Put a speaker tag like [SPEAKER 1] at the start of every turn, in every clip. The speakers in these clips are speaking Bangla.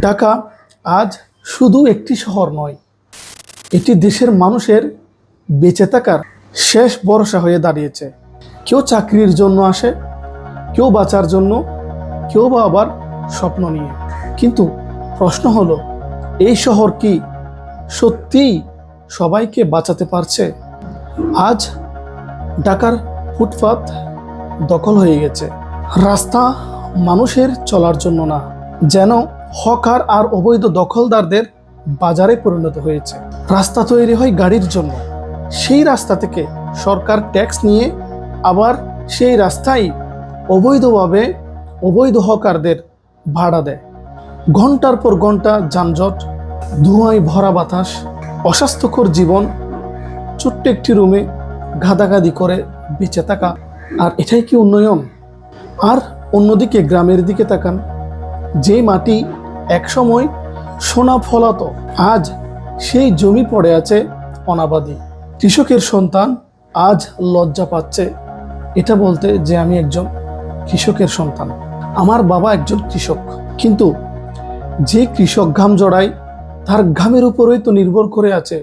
[SPEAKER 1] ঢাকা আজ শুধু একটি শহর নয়, এটি দেশের মানুষের বেঁচে থাকার শেষ ভরসা হয়ে দাঁড়িয়েছে। কেউ চাকরির জন্য আসে, কেউ বাঁচার জন্য, কেউ বা আবার স্বপ্ন নিয়ে। কিন্তু প্রশ্ন হলো, এই শহর কি সত্যিই সবাইকে বাঁচাতে পারছে? আজ ঢাকার ফুটপাত দখল হয়ে গেছে। রাস্তা মানুষের চলার জন্য না, যেন হকার আর অবৈধ দখলদারদের বাজারে পরিণত হয়েছে। রাস্তা তৈরি হয় গাড়ির জন্য, সেই রাস্তা থেকে সরকার ট্যাক্স নিয়ে আবার সেই রাস্তায় অবৈধভাবে অবৈধ হকারদের ভাড়া দেয়। ঘন্টার পর ঘন্টা যানজট, ধোঁয়ায় ভরা বাতাস, অস্বাস্থ্যকর জীবন, ছোট্ট একটি রুমে গাদাগাদি করে বেঁচে থাকা। আর এটাই কি উন্নয়ন? আর অন্যদিকে গ্রামের দিকে তাকান, যে মাটি একসময় সোনা ফলাতো, আজ সেই জমি পড়ে আছে অনাবাদি। কৃষকের সন্তান আজ লজ্জা পাচ্ছে এটা বলতে যে আমি একজন কৃষকের সন্তান, আমার বাবা একজন কৃষক। কিন্তু যে কৃষক ঘাম জড়ায়, তার ঘামের উপরেই তো নির্ভর করে আছে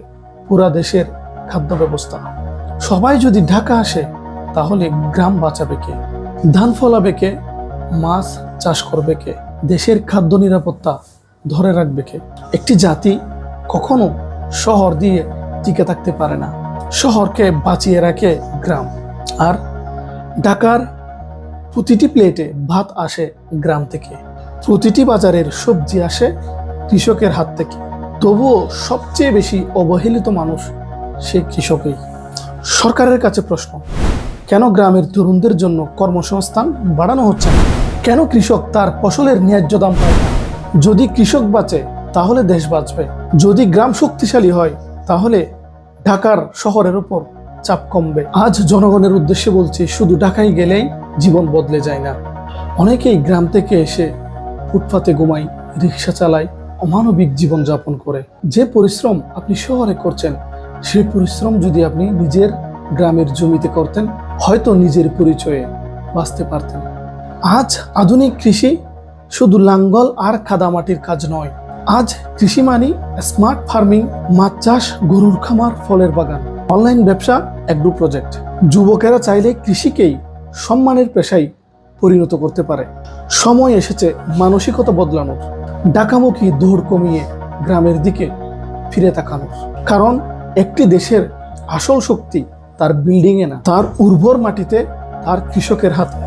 [SPEAKER 1] পুরা দেশের খাদ্য ব্যবস্থা। সবাই যদি ঢাকা আসে, তাহলে গ্রাম বাঁচাবে কে? ধান ফলাবে কে? মাছ চাষ করবে কে? দেশের খাদ্য নিরাপত্তা ধরে রাখবে কে? একটি জাতি কখনো শহর দিয়ে টিকে থাকতে পারে না, শহরকে বাঁচিয়ে রাখে গ্রাম। আর ঢাকার প্রতিটি প্লেটে ভাত আসে গ্রাম থেকে, প্রতিটি বাজারের সবজি আসে কৃষকের হাত থেকে। তবুও সবচেয়ে বেশি অবহেলিত মানুষ সে কৃষকই। সরকারের কাছে প্রশ্ন, কেন গ্রামের তরুণদের জন্য কর্মসংস্থান বাড়ানো হচ্ছে না? কেন কৃষক তার ফসলের ন্যায্য দাম পায় না? যদি কৃষক বাঁচে, তাহলে দেশ বাঁচবে। যদি গ্রাম শক্তিশালী হয়, তাহলে ঢাকার শহরের উপর চাপ কমবে। আজ জনগণের উদ্দেশ্যে বলছি, শুধু ঢাকায় গেলেই জীবন বদলে যায় না। অনেকেই গ্রাম থেকে এসে ফুটপাতে ঘুমায়, রিক্সা চালায়, অমানবিক জীবন যাপন করে। যে পরিশ্রম আপনি শহরে করছেন, সেই পরিশ্রম যদি আপনি নিজের গ্রামের জমিতে করতেন, হয়তো নিজের পরিচয়ে বাঁচতে পারতেন। আজ আধুনিক কৃষি শুধু লাঙ্গল আর কাদামাটির কাজ নয়। আজ কৃষি মানে স্মার্ট ফার্মিং, মাছ চাষ, গরুর খামার, ফলের বাগান, অনলাইন ব্যবসা, অ্যাগ্রো প্রজেক্ট। যুবকেরা চাইলে কৃষিকেই সম্মানের পেশায় পরিণত করতে পারে। সময় এসেছে মানসিকতা বদলানোর, ঢাকামুখী দৌড় কমিয়ে গ্রামের দিকে ফিরে তাকানোর। কারণ একটি দেশের আসল শক্তি তার বিল্ডিংয়ে না, তার উর্বর মাটিতে, তার কৃষকের হাতে।